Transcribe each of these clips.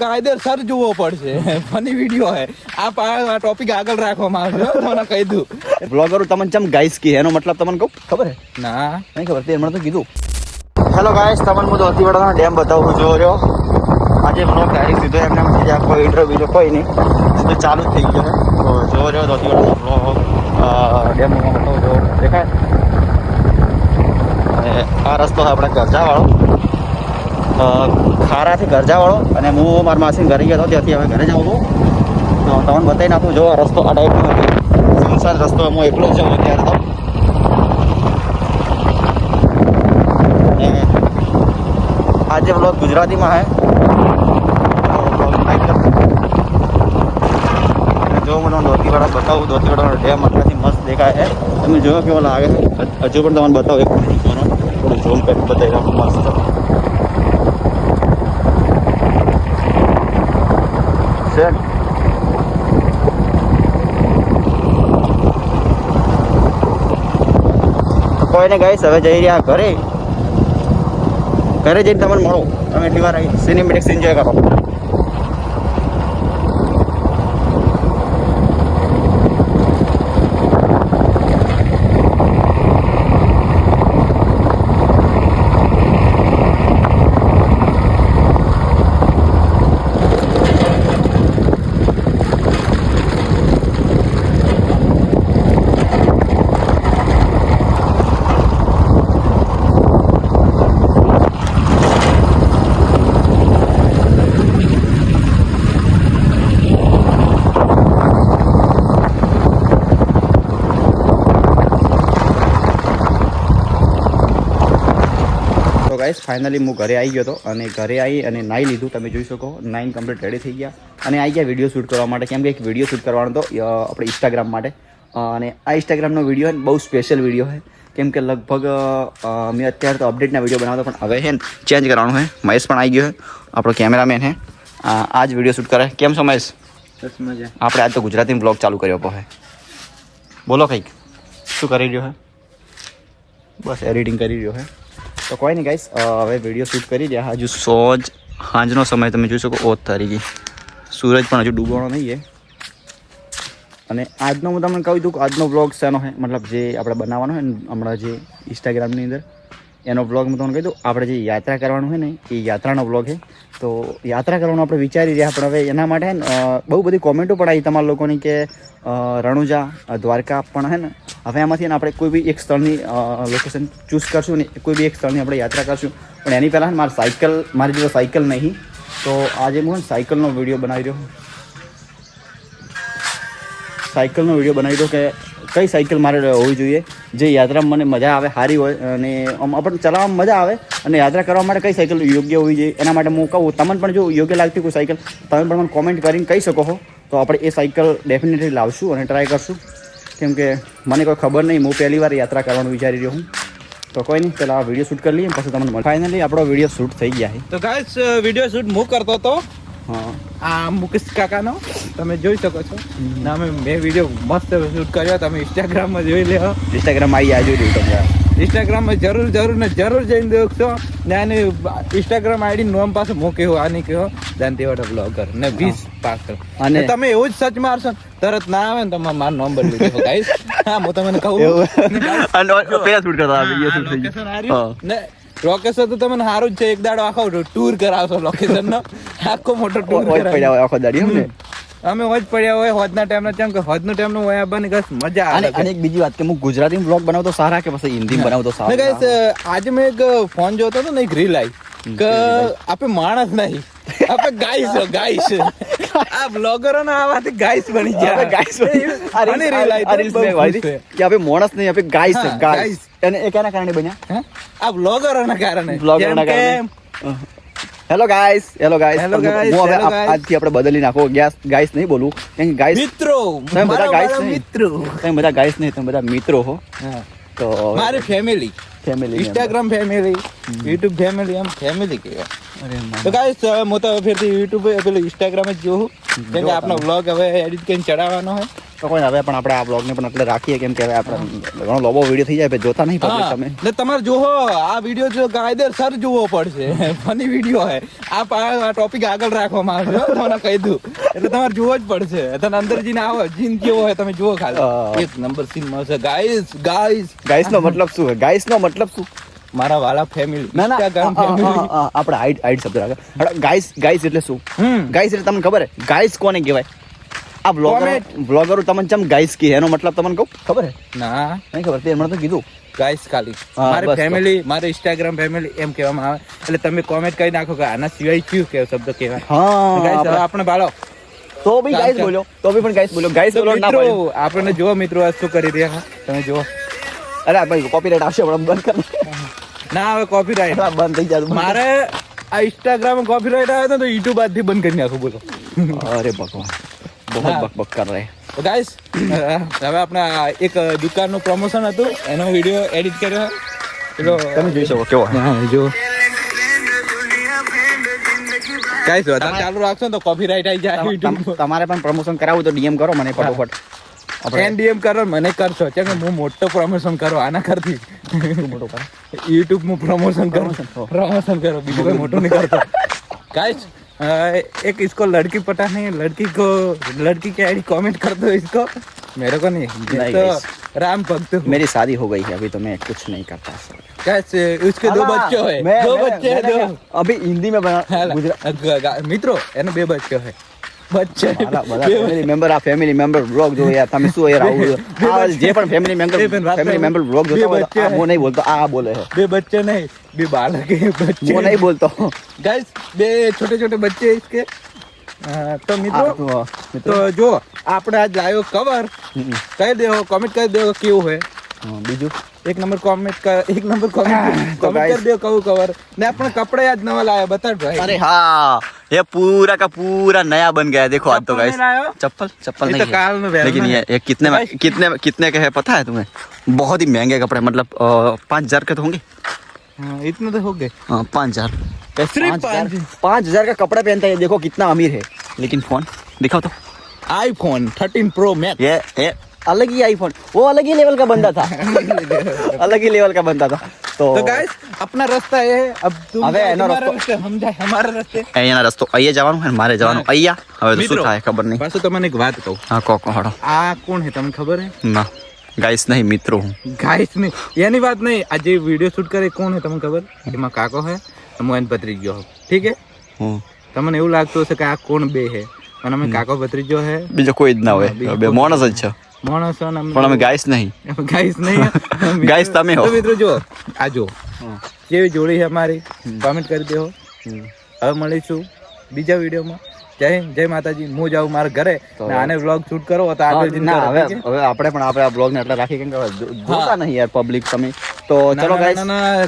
કાયદેસર જોવો પડશે. ફની વિડીયો હે. આ ટોપિક આગળ રાખવામાં આવશે, તમને કહી દઉં. બ્લોગર તમને ચમ ગાઈસ કી એનો મતલબ તમને કહું ખબર હે? ના નહીં ખબર, તે મને તો કીધું. હેલો ગાઈસ, તમને હું દોતીવાડાનો ડેમ બતાવું જો રહ્યો. આજે બ્લોગ ડાયરેક્ટ સીધો એમને એમ થઈ જાય, કોઈ ઇન્ટરવ્યુ કોઈ નહીં, સીધો ચાલુ જ થઈ ગયો છે. તો જો રહ્યો દોતીવાડાનો બ્લોગ ડેમ બતાવું જો દેખાય. અને આ રસ્તો આપણે ગરજાવાળો, ખારાથી ગરજાવાળો, અને હું મારા માસીને ઘરે ગયો હતો, ત્યાંથી હવે ઘરે જાઉં છું. તો તમને બતાવી નાખું જો આ રસ્તો આ ટાઈપનો સુનસાન રસ્તો હું એકલો જ જાઉં ત્યારે તો. આજે બ્લોગ ગુજરાતીમાં હે, જો મને દોતીવાડા બતાવું. દોતીવાડાનો ડેમ આટલાથી મસ્ત દેખાય છે, તમે જોયો કેવો લાગે છે. હજુ પણ તમને બતાવો, એક મિનિટ થોડું ઝૂમ કરી બતાવી રાખું. મસ્ત છે. કોઈને ગાઈસ હવે જઈ રહ્યા ઘરે જઈને તમને મળો. તમે એટલી વાર સિનેમેટિક્સ એન્જોય કરો. ગાઈસ ફાઇનલી હું ઘરે આવી ગયો હતો, અને ઘરે આવી અને નાહી લીધું. તમે જોઈ શકો 9 કમ્પ્લીટ રેડી થઈ ગયા અને આવી ગયા વિડીયો શૂટ કરવા માટે. કેમ કે એક વિડીયો શૂટ કરવાનો હતો આપણે ઇન્સ્ટાગ્રામ માટે, અને આ ઇન્સ્ટાગ્રામનો વિડીયો છે બહુ સ્પેશિયલ વિડીયો છે. કેમ કે લગભગ મેં અત્યારે તો અપડેટના વિડીયો બનાવતો, પણ હવે છે ને ચેન્જ કરવાનું છે. મહેશ પણ આવી ગયો છે, આપણો કેમેરામેન છે, આ જ વિડીયો શૂટ કરે. કેમ છો મહેશ? મજા. આપણે આજ તો ગુજરાતી બ્લોગ ચાલુ કર્યો છે. બોલો કંઈક શું કરી રહ્યો છે? બસ એડિટિંગ કરી રહ્યો છે. તો કોઈ નહીં ગાઈસ, હવે વિડીયો શૂટ કરી રહ્યા. હજુ સાંજનો સમય તમે જોઈ શકો 8 તારીખે. સૂરજ પણ હજુ ડૂબવાનો નહીં છે. અને આજનો હું તમને કહી દઉં કે આજનો વ્લોગ શેનો છે, મતલબ જે આપણે બનાવવાનો હોય ને હમણાં જે ઇન્સ્ટાગ્રામની અંદર એનો વ્લોગ હું તમને કહી દઉં. આપણે જે યાત્રા કરવાનું હોય ને એ યાત્રાનો વ્લોગ છે. તો યાત્રા કરવાનું આપણે વિચારી રહ્યા, પણ હવે એના માટે બહુ બધી કોમેન્ટો પણ આવી તમારા લોકોની કે રણુજા, દ્વારકા પણ છે ને. હવે એમાંથી આપણે કોઈ બી એક સ્થળની લોકેશન ચૂઝ કરશું ને કોઈ બી એક સ્થળની આપણે યાત્રા કરશું. પણ એની પહેલાં મારી જોડે સાયકલ નહીં, તો આજે હું સાયકલનો વિડીયો બનાવી રહ્યો. સાયકલનો વિડીયો બનાવી દો કે કઈ સાયકલ મારે હોવી જોઈએ જે યાત્રામાં મને મજા આવે, સારી હોય અને આપણને ચલાવવામાં મજા આવે, અને યાત્રા કરવા માટે કઈ સાયકલ યોગ્ય હોવી જોઈએ. એના માટે હું કહું, તમને પણ જો યોગ્ય લાગતી કોઈ સાયકલ તમે પણ મને કોમેન્ટ કરીને કહી શકો છો. તો આપણે એ સાયકલ ડેફિનેટલી લાવશું અને ટ્રાય કરશું. કેમ કે મને કોઈ ખબર નહીં, હું પહેલી વાર યાત્રા કરવાનું વિચારી રહ્યો હું. તો કોઈ નહીં, પહેલાં આ વિડીયો શૂટ કરી લઈએ, પછી તમને ફાઇનલી આપણો વિડીયો શૂટ થઈ ગયા છે. તો ગાઈસ વિડીયો શૂટ હું કરતો હતો. હા, આ મુકેશ કાકાનો તમે જોઈ શકો છો. ના મેં વિડીયો મસ્ત શૂટ કર્યો, તમે ઇન્સ્ટાગ્રામમાં જોઈ લો. ઇન્સ્ટાગ્રામ આવી જોઈ રહ્યું તમે. ઇન્સ્ટાગ્રામમાં જરૂર જઈને દેખશો ને. આની ઇન્સ્ટાગ્રામ આઈડી નોમ પાસે મૂક્યો, આની કહો દાંતીવાડા બ્લોગર ને 20 પાછળ. અને તમે એવું જ સર્ચ મારશો તરત ના આવે ને તમે મારો નંબર લીધો ગાઈસ. હા, હું તમને કહું પેલા શૂટ કરતા વિડીયો શૂટ થઈ ગયો ને. લોકેશન તો તમને સારું જ છે, એક દાડો આખો ટૂર કરાવશો લોકેશન નો. આખો મોટો ટૂર પડ્યા આખો દાડી એમ ને. અમે હોજ પડ્યા હોય હોજના ટાઈમ ના, કેમ કે હોજનો ટાઈમ નો હોય આવવાની કઈ મજા આવે. અને એક બીજી વાત કે હું ગુજરાતી બ્લોગ બનાવતો સારા કે પછી હિન્દી બનાવતો સારા? ગાઈસ આજે મેં એક ફોન જોતો હતો ને, એક રીલ આવી કે આપણે માણસ નહીં, આપણે ગાઈસ. આ બ્લોગરો ના આવાથી ગાઈસ બની ગયા. ગાઈસ કે આપણે માણસ નહીં, આપણે ગાઈસ. અને એ કેના કારણે બન્યા? આ બ્લોગરો ના કારણે. હેલો ગાઈસ હું હવે આજથી આપણે બદલી નાખો, ગાઈસ નહીં બોલું, કેમ કે ગાઈસ મિત્રો, તમે બધા ગાઈસ નહીં, મિત્રો તમે બધા ગાઈસ નહીં, તમે બધા મિત્રો હો. તો મારી family Instagram family, YouTube family, એમ ફેમિલી કહેવાય. તો ગાઈસ હું તો ફેરથી યુટ્યુબ પેલું ઇન્સ્ટાગ્રામ જ જોઉં, કેમ કે આપણો વ્લોગ હવે એડિટ કરીને ચડાવવાનો હોય. તો કોઈ હવે પણ આપણે આ બ્લોગને પણ એટલે રાખીએ કેમ કે હવે આપણે ઘણો લોબો વિડીયો થઈ જાય પછી જોતા નહીં પબ્લિક તમે એટલે તમારે જોવો આ વિડીયો જો કાયદેસર જોવો પડશે ફની વિડીયો હે આ ટોપિક આગળ રાખવામાં આવશે હો, તમને કહી દઉં એટલે તમારે જોવો જ પડશે તમે અંદર જઈને આવો જીન કેવો હોય તમે જુઓ ખાલી એક નંબર સીન મળશે ગાઈસ નો મતલબ શું છે ગાઈસ નો મતલબ શું મારા વાલા ફેમિલી ના ના આપણે હાઈડ શબ્દ રાખે ગાઈસ એટલે શું ગાઈસ એટલે તમને ખબર હે ગાઈસ કોને કહેવાય આ બ્લોગરો તમને ચમ ગાઈસ કહે એનો મતલબ તમને કહું ખબર હે ના નહીં ખબર તે મને તો કીધું ગાઈસ ખાલી મારી ફેમિલી મારી ઇન્સ્ટાગ્રામ ફેમિલી એમ કહેવામાં આવે એટલે તમે કોમેન્ટ કરી નાખો કે આના સિવાય કયું કે શબ્દ કહેવાય ગાઈસ આપણે બાળો તો બી ગાઈસ બોલ્યો તો બી પણ ગાઈસ બોલ્યો ગાઈસ બોલો ના મિત્રો આપણને જો મિત્રો આ શું કરી રહ્યા તમે જુઓ અરે ભાઈ કોપીરાઈટ આવશે પણ બંધ કર ના હવે કોપીરાઈટ બંધ થઈ જાય મારે આ ઇન્સ્ટાગ્રામ માં કોપીરાઈટ આવે તો યુટ્યુબ આજથી બંધ કરી નાખું બોલો અરે ભગવાન બહુ બકબક કર રહે તો ગાઈસ હવે આપણે એક દુકાનનું પ્રમોશન હતું એનો વિડીયો એડિટ કર્યો પેલો તમે જોઈ શકો કેવો જો ગાઈસ વધારે ચાલુ રાખશો તો કોપીરાઈટ આવી જાય YouTube તમારે પણ પ્રમોશન કરાવવું તો ડીએમ કરો મને ફટોફટ ડીએમ કરો મને કરશો કેમ કે હું મોટો પ્રમોશન કરો આના કરતી મોટો કરો YouTube માં પ્રમોશન કરો બીજું કોઈ મોટું નહીં કરતો गाइस एक इसको लड़की पटा नहीं लड़की की आईडी कमेंट कर दो इसको मेरे को नहीं तो राम भक्त मेरी शादी हो गई है अभी तो मैं कुछ नहीं करता गाइस उसके दो बच्चे हैं दो बच्चे हैं दो अभी हिंदी में बना मित्रों एनो बे बच्चे हैं बच्चे ફેમિલી મેમ્બર આ ફેમિલી મેમ્બર વ્લોગ જો યાર તમે શું યાર આવું આ જે પણ ફેમિલી મેમ્બર વ્લોગ જોતા હોય આ હું નહીં બોલતો આ બોલે છે બે बच्चे नहीं बे बालक है बच्चे હું નહીં બોલતો गाइस बे छोटे छोटे बच्चे इसके तो मित्रों तो जो આપણે આજ લાવ્યો કવર કહી દેવો કોમેન્ટ કરી દેવો કેવું હોય બીજું एक नंबर कमेंट कर दो कहूँ कवर ने अपने कपड़े आज नवा लाया बता भाई अरे हाँ ये पूरा का पूरा नया बन गया देखो आज तो गाइस चप्पल नहीं है लेकिन ये कितने के है पता है तुम्हें बहुत ही महंगे कपड़े मतलब 5,000 के तो होंगे इतने तो हो गए 5,000 5,000 का कपड़ा पहनता है देखो कितना अमीर है लेकिन फोन दिखाओ तो iPhone 13 Pro Max ये अलग ही आईफोन वो अलग ही लेवल का बंदा था अलग ही लेवल का बंदा था तो गाइस अपना रास्ता है अब तुम હવે એનો રસ્તો हम जाए हमारा रास्ते અહીંયાનો રસ્તો અહીંયા જવાનું છે મારે જવાનું અહીંયા હવે શું થાય ખબર નહીં પાછું તમને એક વાત કહું હા કોકો હાડો આ કોણ છે તમને ખબર હે ના ગાઈસ નહીં મિત્રો હું ગાઈસ નહીં એની વાત નહીં આ જે વિડિયો શૂટ કરે કોણ છે તમને ખબર એમાં કાકો છે મોહન ભત્રીજો ઠીક હે તમને એવું લાગતું હશે કે આ કોણ બે છે અને અમે કાકો ભત્રીજો છે બીજો કોઈ જ ના હોય બે માણસ જ છે પણ અમે ગાઈસ નહીં ગાઈસ તમે હો મિત્રો જો આ જો કેવી જોડી છે અમારી કમેન્ટ કરી દેવો હવે મળીશું બીજા વિડીયોમાં જય હિન્દ જય માતાજી હું જાઉં મારા ઘરે આને વ્લોગ શૂટ કરો તો આગળ જઈને હવે આપણે પણ આપણે આ વ્લોગ ને એટલે રાખી કેમ કે જોતા નહીં યાર પબ્લિક તમે તો ચલો ગાઈસ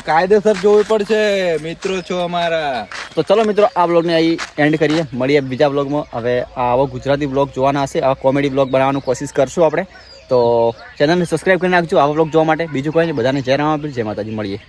કાયદેસર જોવું પડશે મિત્રો છો અમારા તો ચલો મિત્રો આ વ્લોગને અહીં એન્ડ કરીએ મળીએ બીજા વ્લોગમાં હવે આવો ગુજરાતી વ્લોગ જોવાના હશે આવા કોમેડી વ્લોગ બનાવવાનું કોશિશ કરશું આપણે તો ચેનલને સબસ્ક્રાઈબ કરી નાખજો આવા વ્લોગ જોવા માટે બીજું કોઈ નહીં બધાને જય રામ જય માતાજી મળીએ